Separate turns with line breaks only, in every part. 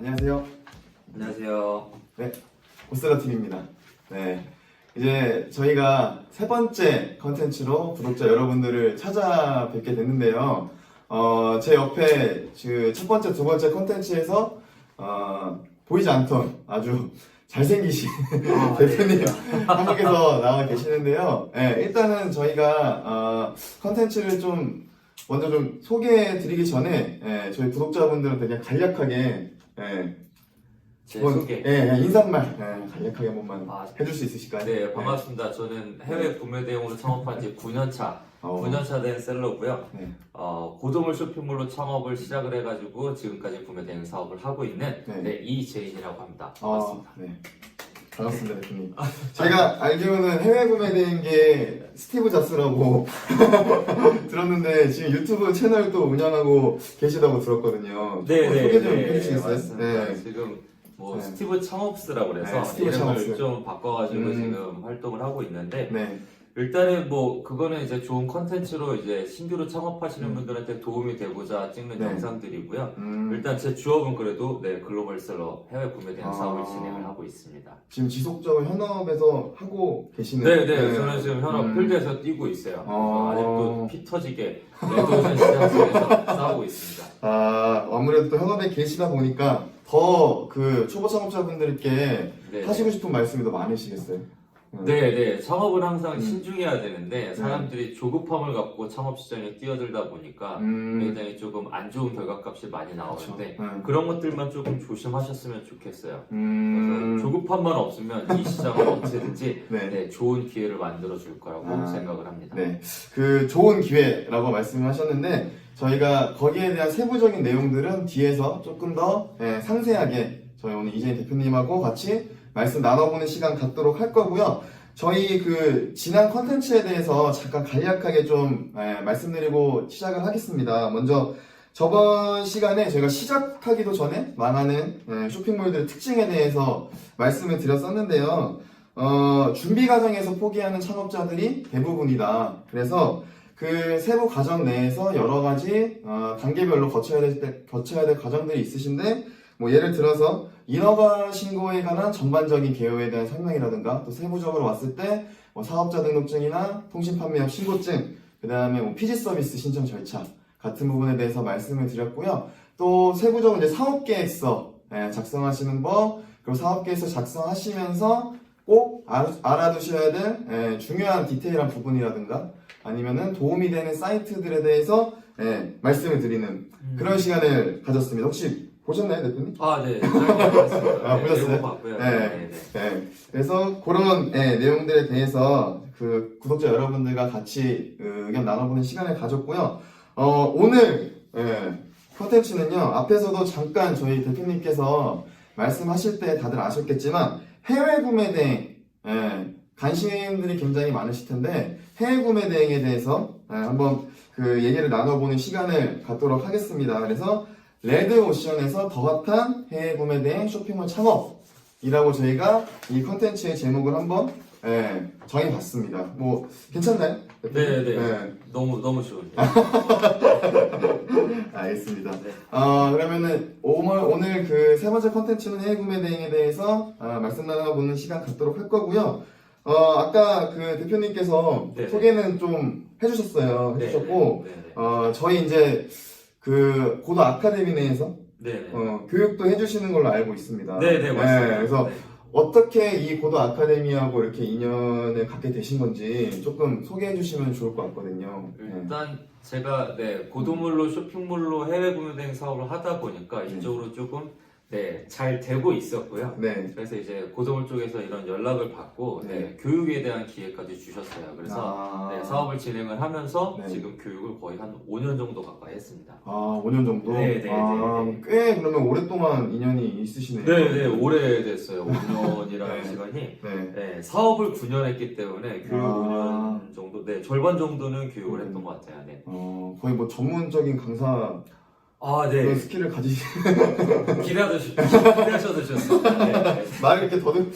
안녕하세요.
안녕하세요.
네, 고스라 팀입니다. 네, 이제 저희가 세 번째 컨텐츠로 구독자 여러분들을 찾아뵙게 됐는데요. 제 옆에 그 첫 번째, 두 번째 컨텐츠에서 보이지 않던 아주 잘생기신 대표님 한 분께서 나와 계시는데요. 네, 일단은 저희가 컨텐츠를 좀 먼저 좀 소개해 드리기 전에 저희 구독자분들한테 그냥 간략하게
제 소개.
인사말 간략하게 한 번만 해줄 수 있으실까요?
네, 반갑습니다. 저는 해외 구매 대행으로 창업한 지 9년차, 9년차 된 셀러고요.
네.
고도물 쇼핑몰로 창업을 시작을 해가지고 지금까지 구매 대행 사업을 하고 있는
네.
이재인이라고 합니다. 반갑습니다.
네. 반갑습니다, 대표님. 제가 알기로는 해외 구매된 게 스티브 잡스라고 들었는데 지금 유튜브 채널도 운영하고 계시다고 들었거든요.
네,
소개 좀 해주시겠어요?
맞습니다.
네.
지금 뭐
네.
스티브 창업스라고 그래서
네, 스티브
이름을
창업스.
좀 바꿔가지고 지금 활동을 하고 있는데
네.
일단은 뭐 그거는 이제 좋은 컨텐츠로 이제 신규로 창업하시는 분들한테 도움이 되고자 찍는
네.
영상들이고요. 일단 제 주업은 그래도 글로벌 셀러 해외 구매 대행 사업을 진행을 하고 있습니다.
지금 지속적으로 현업에서 하고 계시는.
네. 저는 지금 현업 필드에서 뛰고 있어요.
아.
아직도 피 터지게 레드오션 시장 속에서 싸우고 있습니다.
아무래도 또 현업에 계시다 보니까 더 그 초보 창업자분들께
네.
하시고 싶은 말씀이 더 많으시겠어요?
네. 창업은 항상 신중해야 되는데 사람들이 조급함을 갖고 창업 시장에 뛰어들다 보니까 굉장히 조금 안 좋은 결과값이 많이 나오는데 그런 것들만 조금 조심하셨으면 좋겠어요. 그래서 조급함만 없으면 이 시장은 언제든지
네.
좋은 기회를 만들어 줄 거라고 생각을 합니다.
네, 그 좋은 기회라고 말씀하셨는데 저희가 거기에 대한 세부적인 내용들은 뒤에서 조금 더 상세하게 저희 오늘 이재인 대표님하고 같이 말씀 나눠보는 시간 갖도록 할 거고요. 저희 그 지난 컨텐츠에 대해서 잠깐 간략하게 좀 말씀드리고 시작을 하겠습니다. 먼저 저번 시간에 저희가 시작하기도 전에 망하는 쇼핑몰들의 특징에 대해서 말씀을 드렸었는데요. 준비 과정에서 포기하는 창업자들이 대부분이다. 그래서 그 세부 과정 내에서 여러 가지 단계별로 거쳐야 될 과정들이 있으신데 뭐 예를 들어서 인허가 신고에 관한 전반적인 개요에 대한 설명이라든가 또 세부적으로 왔을 때 뭐 사업자 등록증이나 통신 판매업 신고증 그 다음에 뭐 피지 서비스 신청 절차 같은 부분에 대해서 말씀을 드렸고요. 또 세부적으로 이제 사업계획서 작성하시는 법 그리고 사업계획서 작성하시면서 꼭 알아두셔야 될 중요한 디테일한 부분이라든가 아니면은 도움이 되는 사이트들에 대해서 말씀을 드리는 그런 시간을 가졌습니다. 혹시 보셨나요, 대표님?
네. 봤습니다.
보셨어요?
봤고요.
네. 그래서 그런 내용들에 대해서 그 구독자 여러분들과 같이 의견 나눠보는 시간을 가졌고요. 오늘 콘텐츠는요. 앞에서도 잠깐 저희 대표님께서 말씀하실 때 다들 아셨겠지만 해외 구매 대행 관심들이 굉장히 많으실 텐데 해외 구매 대행에 대해서 한번 그 얘기를 나눠보는 시간을 갖도록 하겠습니다. 그래서 레드오션에서 더 핫한 해외 구매 대행 쇼핑몰 창업이라고 저희가 이 컨텐츠의 제목을 한번 정해봤습니다. 뭐 괜찮나요?
네. 너무 좋은데.
알겠습니다. 그러면은 오늘 그 세 번째 컨텐츠는 해외 구매 대행에 대해서 말씀 나눠보는 시간 갖도록 할 거고요. 아까 그 대표님께서 소개는 좀 해주셨어요. 해주셨고 저희 이제 그 고도 아카데미 내에서 교육도 해주시는 걸로 알고 있습니다.
네, 맞습니다.
그래서 어떻게 이 고도 아카데미하고 이렇게 인연을 갖게 되신 건지 조금 소개해 주시면 좋을 것 같거든요.
일단 제가 고도물로 쇼핑몰로 해외 구매 대행 사업을 하다 보니까 이쪽으로 조금 잘 되고 있었고요. 그래서 이제 고도물 쪽에서 이런 연락을 받고 교육에 대한 기회까지 주셨어요. 그래서 사업을 진행을 하면서 지금 교육을 거의 한 5년 정도 가까이 했습니다.
5년 정도? 꽤 그러면 오랫동안 인연이 있으시네요.
네, 오래됐어요. 5년이라는 시간이. 사업을 9년 했기 때문에 교육 5년 정도, 절반 정도는 교육을 했던 것 같아요.
거의 뭐 전문적인 강사 그런 스킬을
기대하셔도 좋습니다.
말을 이렇게 더듬.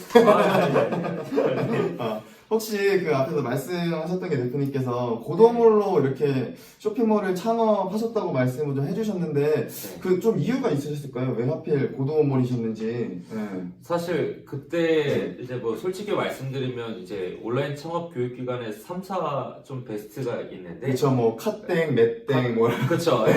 혹시 그 앞에서 말씀하셨던 게 대표님께서 고도몰로 이렇게 쇼핑몰을 창업하셨다고 말씀을 좀 해주셨는데
네.
그 좀 이유가 있으셨을까요? 왜 하필 고도몰이셨는지. 네.
사실 그때 이제 뭐 솔직히 말씀드리면 이제 온라인 창업 교육기관에 3사 좀 베스트가 있는데
그렇죠, 뭐 카땡, 맷땡, 뭐
그쵸. 예.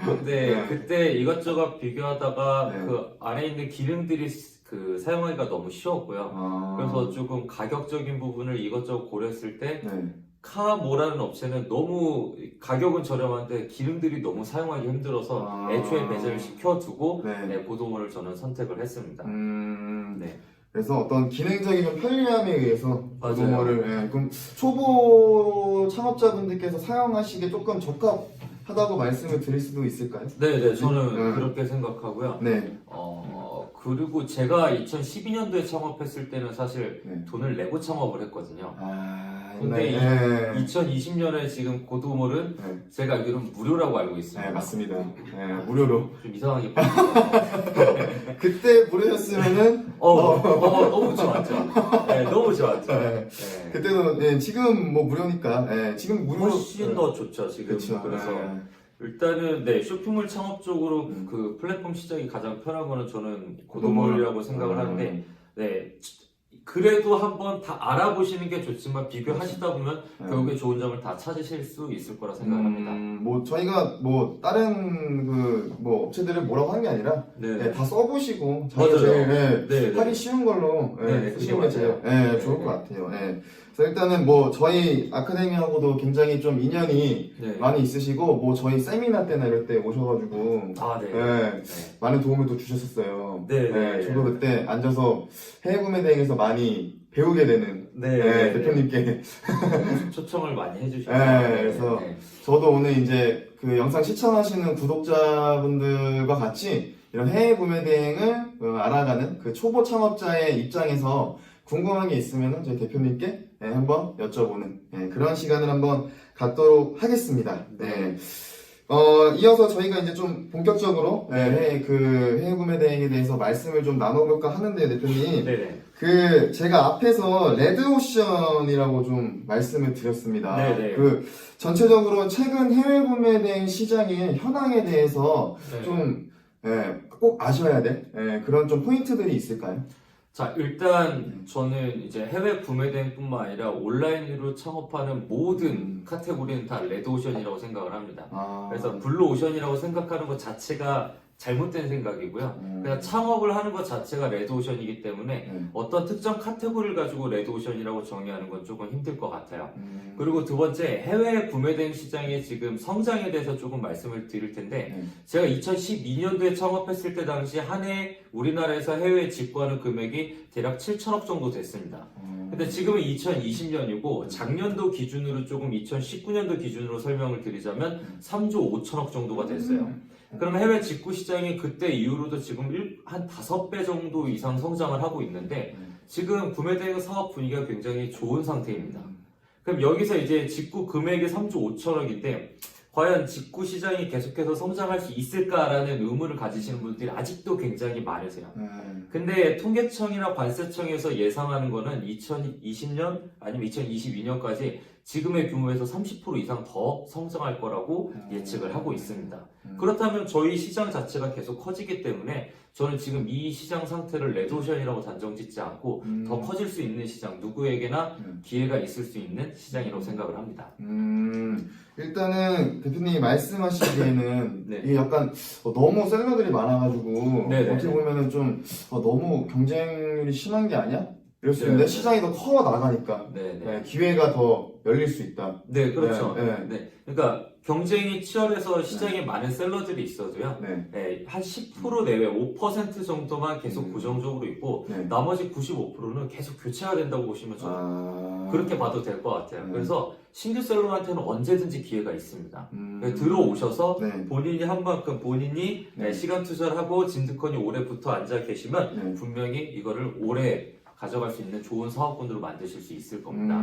근데
네.
그때 이것저것 비교하다가
네.
그 안에 있는 기능들이 그 사용하기가 너무 쉬웠고요.
아.
그래서 조금 가격적인 부분을 이것저것 고려했을 때
네.
카모라는 업체는 너무 가격은 저렴한데 기능들이 너무 사용하기 힘들어서
아.
애초에 배제를 시켜두고
네.
고도몰을 저는 선택을 했습니다. 네.
그래서 어떤 기능적인 좀 편리함에 의해서
맞아요.
고도몰을 그럼 초보 창업자분들께서 사용하시기에 조금 적합하다고 말씀을 드릴 수도 있을까요?
네, 저는 그렇게 생각하고요.
네.
그리고 제가 2012년도에 창업했을 때는 사실
네.
돈을 내고 창업을 했거든요.
근데
근데 2020년에 지금 고도몰은
네.
제가 알기로는 무료라고 알고 있습니다.
네, 맞습니다. 네, 무료로.
좀 이상하게 보이네요.
그때 무료였으면은
너무 좋았죠. 네, 너무 좋았죠.
네.
네.
그때도 지금 뭐 무료니까 지금 무료로
훨씬 더 좋죠 지금.
그쵸.
그래서
네.
일단은 쇼핑몰 창업 쪽으로 그 플랫폼 시작이 가장 편한 거는 저는 고도몰이라고 생각을 하는데 그래도 한번 다 알아보시는 게 좋지만 비교하시다 보면 결국에 좋은 점을 다 찾으실 수 있을 거라 생각합니다.
뭐 저희가 뭐 다른 그 뭐 업체들을 뭐라고 하는 게 아니라 다 써보시고 자기가 제일 하기 쉬운 걸로 쓰시는 게 제일 좋을 것 같아요. 그래서 일단은 뭐 저희 아카데미하고도 굉장히 좀 인연이 많이 있으시고 뭐 저희 세미나 때나 이럴 때 오셔가지고 많은 도움을 또 주셨었어요. 저도 그때 앉아서 해외 구매 대행에서 많이 배우게 되는 대표님께
초청을 많이 해주셨어요.
그래서 저도 오늘 이제 그 영상 시청하시는 구독자분들과 같이 이런 해외 구매 대행을 알아가는 그 초보 창업자의 입장에서 궁금한 게 있으면 저희 대표님께 한번 여쭤보는 그런 시간을 한번 갖도록 하겠습니다. 이어서 저희가 이제 좀 본격적으로 그 해외 구매 대행에 대해서 말씀을 좀 나눠볼까 하는데 대표님, 그 제가 앞에서 레드오션이라고 좀 말씀을 드렸습니다. 그 전체적으로 최근 해외 구매 대행 시장의 현황에 대해서 좀 꼭 아셔야 될 그런 좀 포인트들이 있을까요?
자, 일단 저는 이제 해외 구매 대행뿐만 아니라 온라인으로 창업하는 모든 카테고리는 다 레드오션이라고 생각을 합니다. 그래서 블루오션이라고 생각하는 것 자체가 잘못된 생각이고요. 그냥 창업을 하는 것 자체가 레드오션이기 때문에 어떤 특정 카테고리를 가지고 레드오션이라고 정의하는 건 조금 힘들 것 같아요. 그리고 두 번째, 해외 구매 대행 시장의 지금 성장에 대해서 조금 말씀을 드릴 텐데 제가 2012년도에 창업했을 때 당시 한 해 우리나라에서 해외에 직구하는 금액이 대략 7천억 정도 됐습니다. 근데 지금은 2020년이고 작년도 기준으로 조금 2019년도 기준으로 설명을 드리자면 3조 5천억 정도가 됐어요. 그럼 해외 직구 시장이 그때 이후로도 지금 한 5배 정도 이상 성장을 하고 있는데 지금 구매 대행 사업 분위기가 굉장히 좋은 상태입니다. 그럼 여기서 이제 직구 금액이 3조 5천억인데 과연 직구 시장이 계속해서 성장할 수 있을까라는 의문을 가지시는 분들이 아직도 굉장히 많으세요. 근데 통계청이나 관세청에서 예상하는 거는 2020년 아니면 2022년까지 지금의 규모에서 30% 이상 더 성장할 거라고 예측을 하고 있습니다. 그렇다면 저희 시장 자체가 계속 커지기 때문에 저는 지금 이 시장 상태를 레드오션이라고 단정 짓지 않고 더 커질 수 있는 시장, 누구에게나 기회가 있을 수 있는 시장이라고 생각을 합니다.
일단은 대표님이 말씀하시기에는 이게 약간 너무 셀러들이 많아가지고 어떻게 보면은 좀 너무 경쟁률이 심한 게 아니야? 이럴 수 있는데 시장이 더 커 나가니까 기회가 더 열릴 수 있다.
그렇죠. 그러니까 경쟁이 치열해서 시장에 많은 셀러들이 있어도요. 한 10% 내외 5% 정도만 계속 고정적으로 있고 나머지 95%는 계속 교체가 된다고 보시면 저는 그렇게 봐도 될 것 같아요. 그래서 신규 셀러한테는 언제든지 기회가 있습니다. 들어오셔서 본인이 한 만큼 본인이 시간 투자를 하고 진득하니 오래 붙어 앉아 계시면 분명히 이거를 오래 가져갈 수 있는 좋은 사업군으로 만드실 수 있을 겁니다.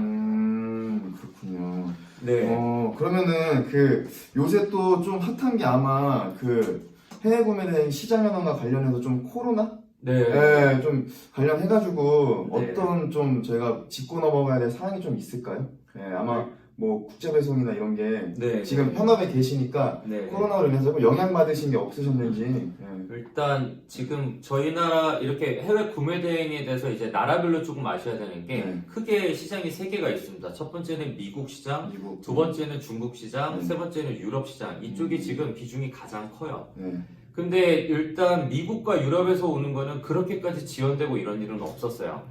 그렇군요. 그러면은 그 요새 또 좀 핫한 게 아마 그 해외 구매 대행 시장 현황과 관련해서 좀 코로나? 네, 좀 관련해가지고
네.
어떤 좀 저희가 짚고 넘어가야 될 사항이 좀 있을까요? 네, 아마 뭐 국제 배송이나 이런 게
네.
지금 현업에 계시니까
네.
코로나로 인해서 영향 받으신 게 없으셨는지. 네.
일단 지금 저희 나라 이렇게 해외 구매 대행에 대해서 이제 나라별로 조금 아셔야 되는 게
네.
크게 시장이 세 개가 있습니다. 첫 번째는 미국 시장,
미국.
두 번째는 중국 시장,
네.
세 번째는 유럽 시장. 이쪽이 지금 비중이 가장 커요.
네.
근데 일단 미국과 유럽에서 오는 거는 그렇게까지 지연되고 이런 일은 없었어요.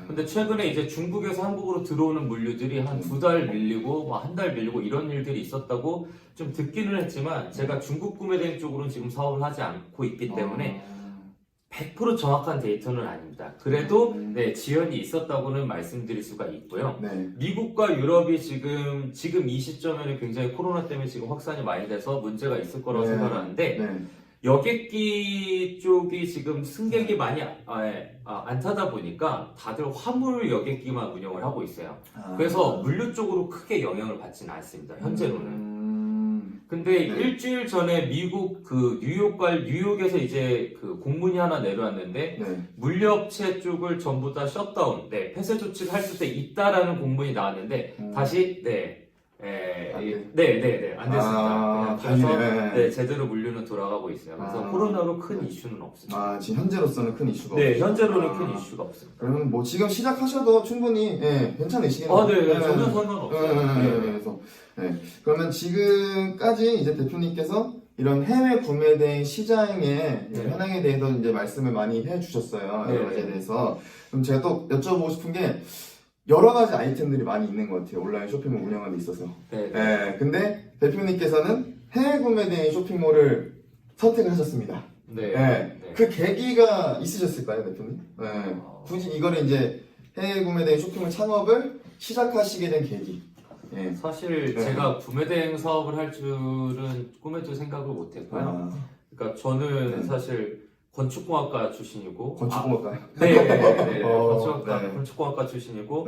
근데 최근에 이제 중국에서 한국으로 들어오는 물류들이 한 2달 밀리고 뭐 한 달 밀리고 이런 일들이 있었다고 좀 듣기는 했지만 제가 중국 구매대행 쪽으로는 지금 사업을 하지 않고 있기 때문에 100% 정확한 데이터는 아닙니다. 그래도 네, 지연이 있었다고는 말씀드릴 수가 있고요.
네.
미국과 유럽이 지금 이 시점에는 굉장히 코로나 때문에 지금 확산이 많이 돼서 문제가 있을 거라고
네.
생각하는데
네.
여객기 쪽이 지금 승객이 많이 안 타다 보니까 다들 화물 여객기만 운영을 하고 있어요. 그래서 물류 쪽으로 크게 영향을 받지는 않습니다. 현재로는. 근데
네.
일주일 전에 미국 그 뉴욕에서 이제 그 공문이 하나 내려왔는데
네.
물류업체 쪽을 전부 다 셧다운, 폐쇄 조치를 할 수도 있다라는 공문이 나왔는데 다시 안 됐습니다. 그냥 가서 제대로 물류는 돌아가고 있어요. 그래서 코로나로 큰 이슈는 없습니다.
지금 현재로서는 큰 이슈가 없어요.
네, 현재로는 큰 이슈가 없습니다.
그러면 뭐 지금 시작하셔도 충분히 괜찮으시겠네요.
네, 전혀 상관없어요.
그래서 그러면 지금까지 이제 대표님께서 이런 해외 구매 대행 시장의 현황에 대해서 이제 말씀을 많이 해주셨어요. 여러 가지에 대해서. 그럼 제가 또 여쭤보고 싶은 게 여러 가지 아이템들이 많이 있는 것 같아요. 온라인 쇼핑몰 운영하는 데 있어서. 근데 대표님께서는 해외 구매 대행 쇼핑몰을 선택을 하셨습니다. 그 계기가 있으셨을까요, 대표님? 굳이 이거를 이제 해외 구매 대행 쇼핑몰 창업을 시작하시게 된 계기.
사실 제가 구매대행 사업을 할 줄은 꿈에도 생각을 못했고요. 그러니까 저는 사실 건축공학과 출신이고
건축공학과요?
건축공학과 출신이고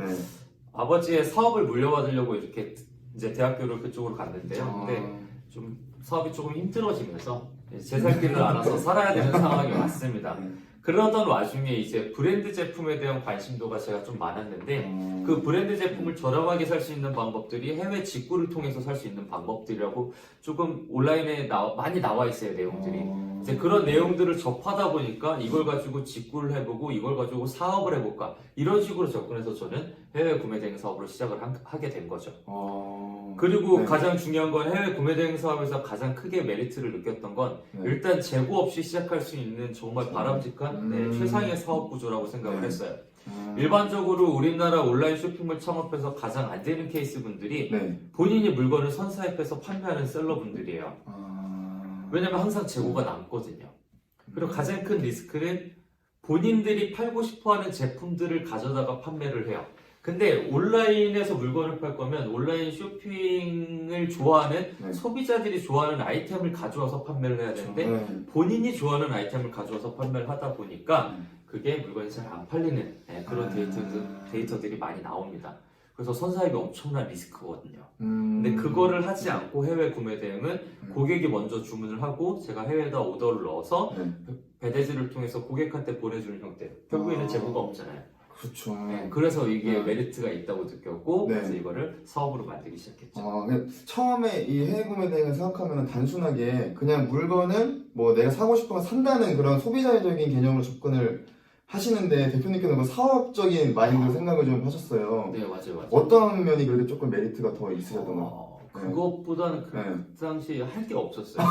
아버지의 사업을 물려받으려고 이렇게 이제 대학교를 그쪽으로 갔는데요. 근데 좀 사업이 조금 힘들어지면서 제 살 길을 알아서 살아야 되는 상황이 왔습니다. 그러던 와중에 이제 브랜드 제품에 대한 관심도가 제가 좀 많았는데 그 브랜드 제품을 저렴하게 살 수 있는 방법들이 해외 직구를 통해서 살 수 있는 방법들이라고 조금 온라인에 많이 나와 있어요, 내용들이. 이제 그런 내용들을 접하다 보니까 이걸 가지고 직구를 해보고 이걸 가지고 사업을 해볼까 이런 식으로 접근해서 저는 해외 구매 대행 사업을 시작을 하게 된 거죠. 그리고 가장 중요한 건 해외 구매 대행 사업에서 가장 크게 메리트를 느꼈던 건 일단 재고 없이 시작할 수 있는 정말 바람직한 최상의 사업 구조라고 생각을 했어요. 일반적으로 우리나라 온라인 쇼핑몰 창업해서 가장 안 되는 케이스 분들이 본인이 물건을 선사앱에서 판매하는 셀러분들이에요. 왜냐면 항상 재고가 남거든요. 그리고 가장 큰 리스크는 본인들이 팔고 싶어하는 제품들을 가져다가 판매를 해요. 근데 온라인에서 물건을 팔 거면 온라인 쇼핑을 좋아하는 소비자들이 좋아하는 아이템을 가져와서 판매를 해야 되는데 본인이 좋아하는 아이템을 가져와서 판매를 하다 보니까 그게 물건이 잘 안 팔리는 그런 데이터들이 많이 나옵니다. 그래서 선사입이 엄청난 리스크거든요. 근데 그거를 하지 않고 해외 구매 대행은 고객이 먼저 주문을 하고 제가 해외에다 오더를 넣어서 배대지를 통해서 고객한테 보내주는 형태. 결국에는 재고가 없잖아요.
그렇죠.
그래서 이게 메리트가 있다고 느꼈고 그래서 이거를 사업으로 만들기 시작했죠.
처음에 이 해외 구매 대행을 생각하면 단순하게 그냥 물건을 뭐 내가 사고 싶어서 산다는 그런 소비자적인 개념으로 접근을 하시는데 대표님께서 뭐 사업적인 마인드로 생각을 좀 하셨어요.
네, 맞아요.
어떤 면이 그렇게 조금 메리트가 더 있으셨던가요?
그것보다는 그 당시 할 게 없었어요.